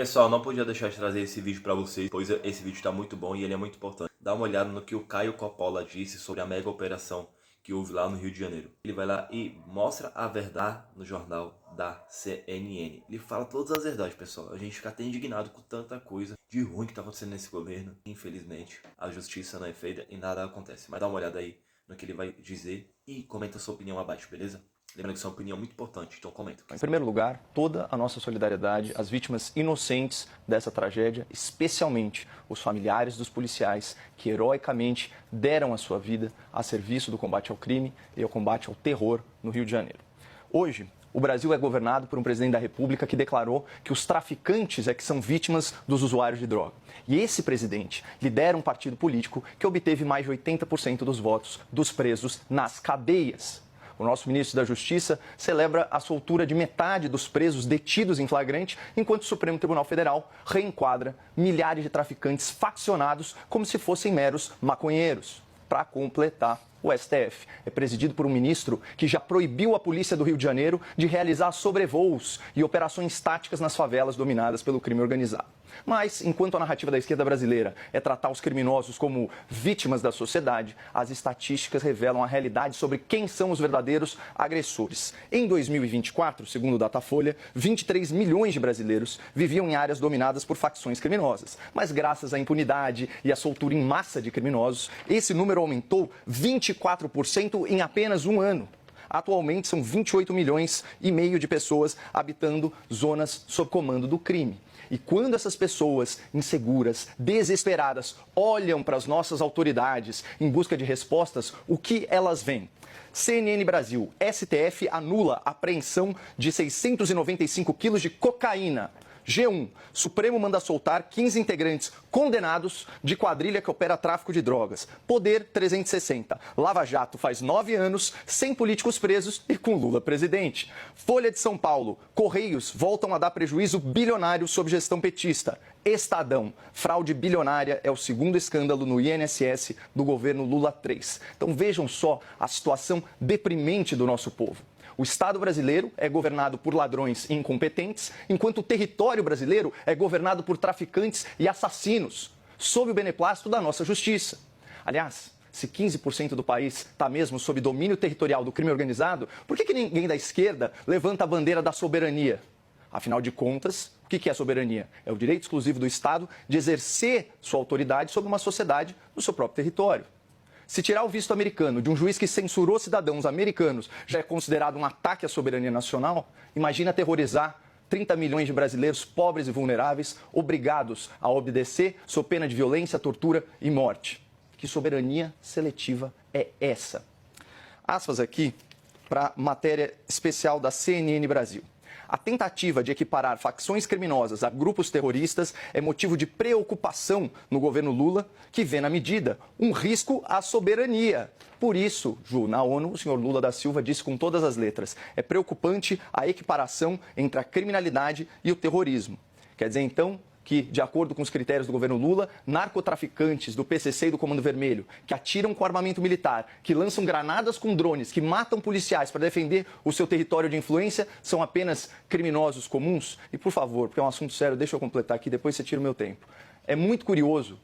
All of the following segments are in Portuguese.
Pessoal, não podia deixar de trazer esse vídeo pra vocês, pois esse vídeo tá muito bom e ele é muito importante. Dá uma olhada no que o Caio Coppola disse sobre a mega operação que houve lá no Rio de Janeiro. Ele vai lá e mostra a verdade no jornal da CNN. Ele fala todas as verdades, pessoal. A gente fica até indignado com tanta coisa de ruim que tá acontecendo nesse governo. Infelizmente, a justiça não é feita e nada acontece. Mas dá uma olhada aí no que ele vai dizer e comenta a sua opinião abaixo, beleza? Lembrando que sua opinião é muito importante, então comenta. Em primeiro lugar, toda a nossa solidariedade às vítimas inocentes dessa tragédia, especialmente os familiares dos policiais que heroicamente deram a sua vida a serviço do combate ao crime e ao combate ao terror no Rio de Janeiro. Hoje, o Brasil é governado por um presidente da República que declarou que os traficantes é que são vítimas dos usuários de droga. E esse presidente lidera um partido político que obteve mais de 80% dos votos dos presos nas cadeias. O nosso ministro da Justiça celebra a soltura de metade dos presos detidos em flagrante, enquanto o Supremo Tribunal Federal reenquadra milhares de traficantes faccionados como se fossem meros maconheiros. Para completar, o STF é presidido por um ministro que já proibiu a polícia do Rio de Janeiro de realizar sobrevoos e operações táticas nas favelas dominadas pelo crime organizado. Mas, enquanto a narrativa da esquerda brasileira é tratar os criminosos como vítimas da sociedade, as estatísticas revelam a realidade sobre quem são os verdadeiros agressores. Em 2024, segundo o Datafolha, 23 milhões de brasileiros viviam em áreas dominadas por facções criminosas. Mas graças à impunidade e à soltura em massa de criminosos, esse número aumentou 24% em apenas um ano. Atualmente, são 28 milhões e meio de pessoas habitando zonas sob comando do crime. E quando essas pessoas inseguras, desesperadas, olham para as nossas autoridades em busca de respostas, o que elas veem? CNN Brasil, STF anula a apreensão de 695 quilos de cocaína. G1, Supremo manda soltar 15 integrantes condenados de quadrilha que opera tráfico de drogas. Poder 360. Lava Jato faz 9 anos, sem políticos presos e com Lula presidente. Folha de São Paulo, Correios voltam a dar prejuízo bilionário sob gestão petista. Estadão, fraude bilionária é o segundo escândalo no INSS do governo Lula III. Então vejam só a situação deprimente do nosso povo. O Estado brasileiro é governado por ladrões incompetentes, enquanto o território brasileiro é governado por traficantes e assassinos, sob o beneplácito da nossa justiça. Aliás, se 15% do país está mesmo sob domínio territorial do crime organizado, por que ninguém da esquerda levanta a bandeira da soberania? Afinal de contas, o que é soberania? É o direito exclusivo do Estado de exercer sua autoridade sobre uma sociedade no seu próprio território. Se tirar o visto americano de um juiz que censurou cidadãos americanos já é considerado um ataque à soberania nacional, imagina aterrorizar 30 milhões de brasileiros pobres e vulneráveis obrigados a obedecer sob pena de violência, tortura e morte. Que soberania seletiva é essa? Aspas aqui para a matéria especial da CNN Brasil. A tentativa de equiparar facções criminosas a grupos terroristas é motivo de preocupação no governo Lula, que vê na medida um risco à soberania. Por isso, Ju, na ONU, o senhor Lula da Silva disse com todas as letras, é preocupante a equiparação entre a criminalidade e o terrorismo. Quer dizer, então, que, de acordo com os critérios do governo Lula, narcotraficantes do PCC e do Comando Vermelho, que atiram com armamento militar, que lançam granadas com drones, que matam policiais para defender o seu território de influência, são apenas criminosos comuns? E, por favor, porque é um assunto sério, deixa eu completar aqui, depois você tira o meu tempo. É muito curioso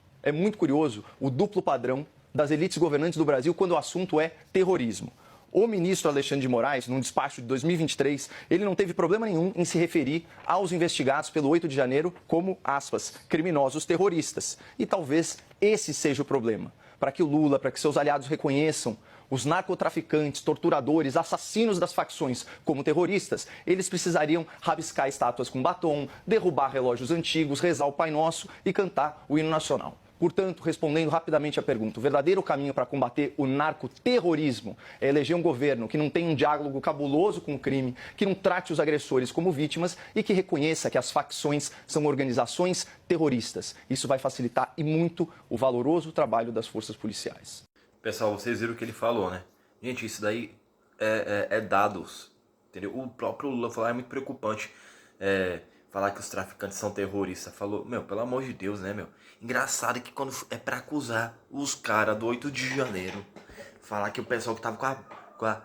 o duplo padrão das elites governantes do Brasil quando o assunto é terrorismo. O ministro Alexandre de Moraes, num despacho de 2023, ele não teve problema nenhum em se referir aos investigados pelo 8 de janeiro como, aspas, criminosos terroristas. E talvez esse seja o problema. Para que o Lula, para que seus aliados reconheçam os narcotraficantes, torturadores, assassinos das facções como terroristas, eles precisariam rabiscar estátuas com batom, derrubar relógios antigos, rezar o Pai Nosso e cantar o hino nacional. Portanto, respondendo rapidamente à pergunta, o verdadeiro caminho para combater o narcoterrorismo é eleger um governo que não tenha um diálogo cabuloso com o crime, que não trate os agressores como vítimas e que reconheça que as facções são organizações terroristas. Isso vai facilitar e muito o valoroso trabalho das forças policiais. Pessoal, vocês viram o que ele falou, né? Gente, isso daí é dados, entendeu? O próprio Lula falou, é muito preocupante falar que os traficantes são terroristas. Falou, meu, pelo amor de Deus, né, meu? Engraçado que quando é pra acusar os caras do 8 de janeiro, falar que o pessoal que tava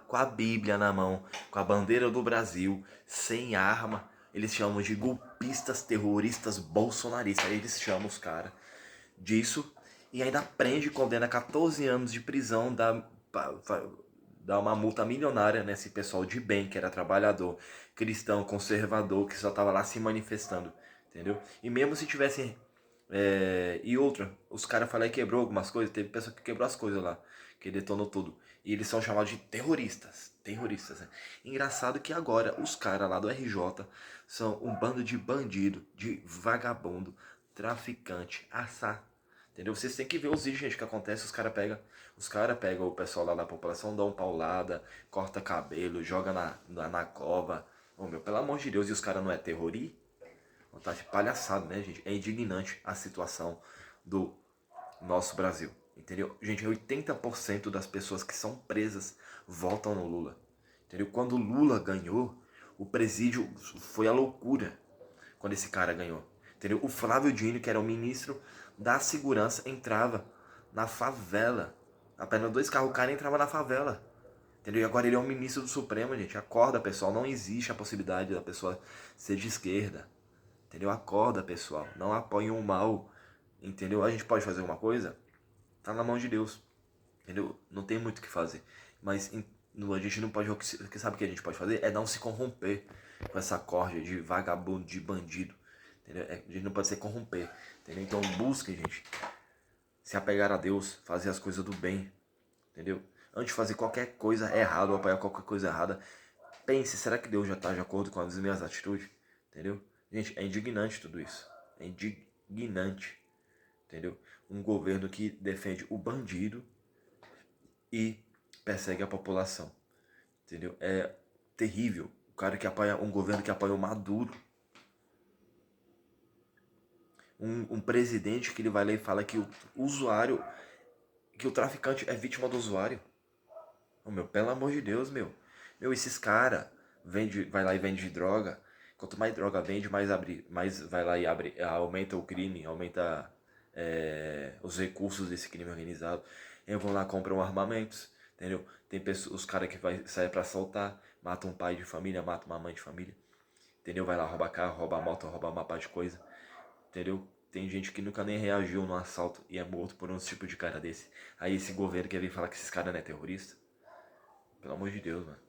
com a Bíblia na mão, com a bandeira do Brasil, sem arma, eles chamam de golpistas, terroristas, bolsonaristas. Aí eles chamam os caras disso e ainda prende e condena 14 anos de prisão, dá uma multa milionária nesse pessoal de bem, que era trabalhador, cristão, conservador, que só tava lá se manifestando, entendeu? E mesmo se tivessem... e outra, os caras falaram que quebrou algumas coisas, teve pessoa que quebrou as coisas lá, que detonou tudo. E eles são chamados de terroristas, né? Engraçado que agora os caras lá do RJ são um bando de bandido, de vagabundo, traficante, entendeu? Vocês têm que ver os vídeos, gente, que acontece, os caras pegam o pessoal lá da população, dão paulada, corta cabelo, joga na cova. Ô, meu, pelo amor de Deus, e os caras não é terrorista? Tá de palhaçada, né, gente? É indignante a situação do nosso Brasil, entendeu? Gente, 80% das pessoas que são presas votam no Lula, entendeu? Quando o Lula ganhou, o presídio foi a loucura quando esse cara ganhou, entendeu? O Flávio Dino, que era o ministro da segurança, entrava na favela. Apenas 2 carros, o cara entrava na favela, entendeu? E agora ele é o ministro do Supremo, gente. Acorda, pessoal. Não existe a possibilidade da pessoa ser de esquerda, entendeu? Acorda, pessoal. Não apoiem o mal, entendeu? A gente pode fazer alguma coisa? Tá na mão de Deus, entendeu? Não tem muito o que fazer. Mas a gente não pode... Sabe o que a gente pode fazer? É não se corromper com essa corja de vagabundo, de bandido, entendeu? A gente não pode se corromper, entendeu? Então busquem, gente, se apegar a Deus, fazer as coisas do bem, entendeu? Antes de fazer qualquer coisa errada ou apoiar qualquer coisa errada, pense, será que Deus já está de acordo com as minhas atitudes? Entendeu? Gente, é indignante tudo isso. É indignante, entendeu? Um governo que defende o bandido e persegue a população, entendeu? É terrível. O cara que apoia um governo que apoia o Maduro. Um presidente que ele vai lá e fala que o usuário, que o traficante é vítima do usuário. Oh, meu, pelo amor de Deus, meu. Meu, esses caras vai lá e vende droga. Quanto mais droga vende, mais vai lá e aumenta o crime, aumenta os recursos desse crime organizado. Eles vão lá, compram armamentos, entendeu? Tem pessoas, os caras que vai sair pra assaltar, matam um pai de família, matam uma mãe de família, entendeu? Vai lá roubar carro, roubar moto, roubar uma parte de coisa, entendeu? Tem gente que nunca nem reagiu no assalto e é morto por um tipo de cara desse. Aí esse governo quer vir falar que esses caras não é terrorista? Pelo amor de Deus, mano.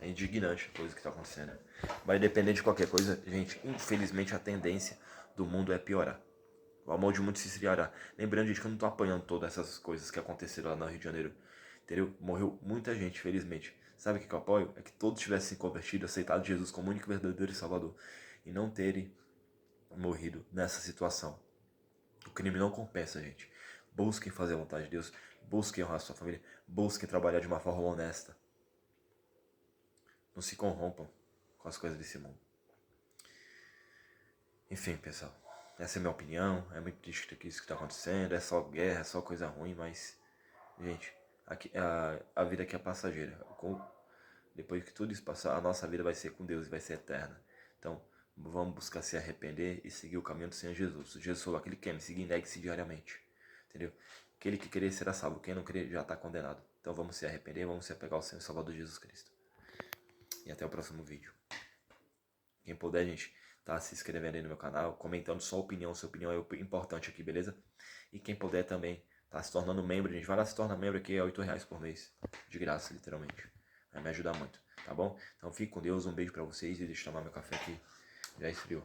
É indignante a coisa que tá acontecendo. Mas dependendo de qualquer coisa, gente, infelizmente a tendência do mundo é piorar. O amor de muitos se esfriará. Lembrando, gente, que eu não tô apoiando todas essas coisas que aconteceram lá no Rio de Janeiro. Entendeu? Morreu muita gente, felizmente. Sabe o que eu apoio? É que todos tivessem se convertido, aceitado Jesus como único verdadeiro Salvador. E não terem morrido nessa situação. O crime não compensa, gente. Busquem fazer a vontade de Deus. Busquem honrar a sua família. Busquem trabalhar de uma forma honesta. Não se corrompam com as coisas desse mundo. Enfim, pessoal. Essa é a minha opinião. É muito triste isso que está acontecendo. É só guerra, é só coisa ruim, mas... Gente, aqui, a vida aqui é passageira. Depois que tudo isso passar, a nossa vida vai ser com Deus e vai ser eterna. Então, vamos buscar se arrepender e seguir o caminho do Senhor Jesus. Jesus falou, aquele que quer me seguir, negue-se diariamente. Entendeu? Aquele que querer será salvo. Quem não querer já está condenado. Então vamos se arrepender, vamos se apegar ao Senhor Salvador Jesus Cristo. E até o próximo vídeo. Quem puder, gente, tá se inscrevendo aí no meu canal, comentando sua opinião é importante aqui, beleza? E quem puder também, tá se tornando membro, gente, vai lá se tornar membro aqui, é R$8 por mês, de graça, literalmente. Vai me ajudar muito, tá bom? Então fique com Deus, um beijo pra vocês e deixa eu tomar meu café aqui, já esfriou.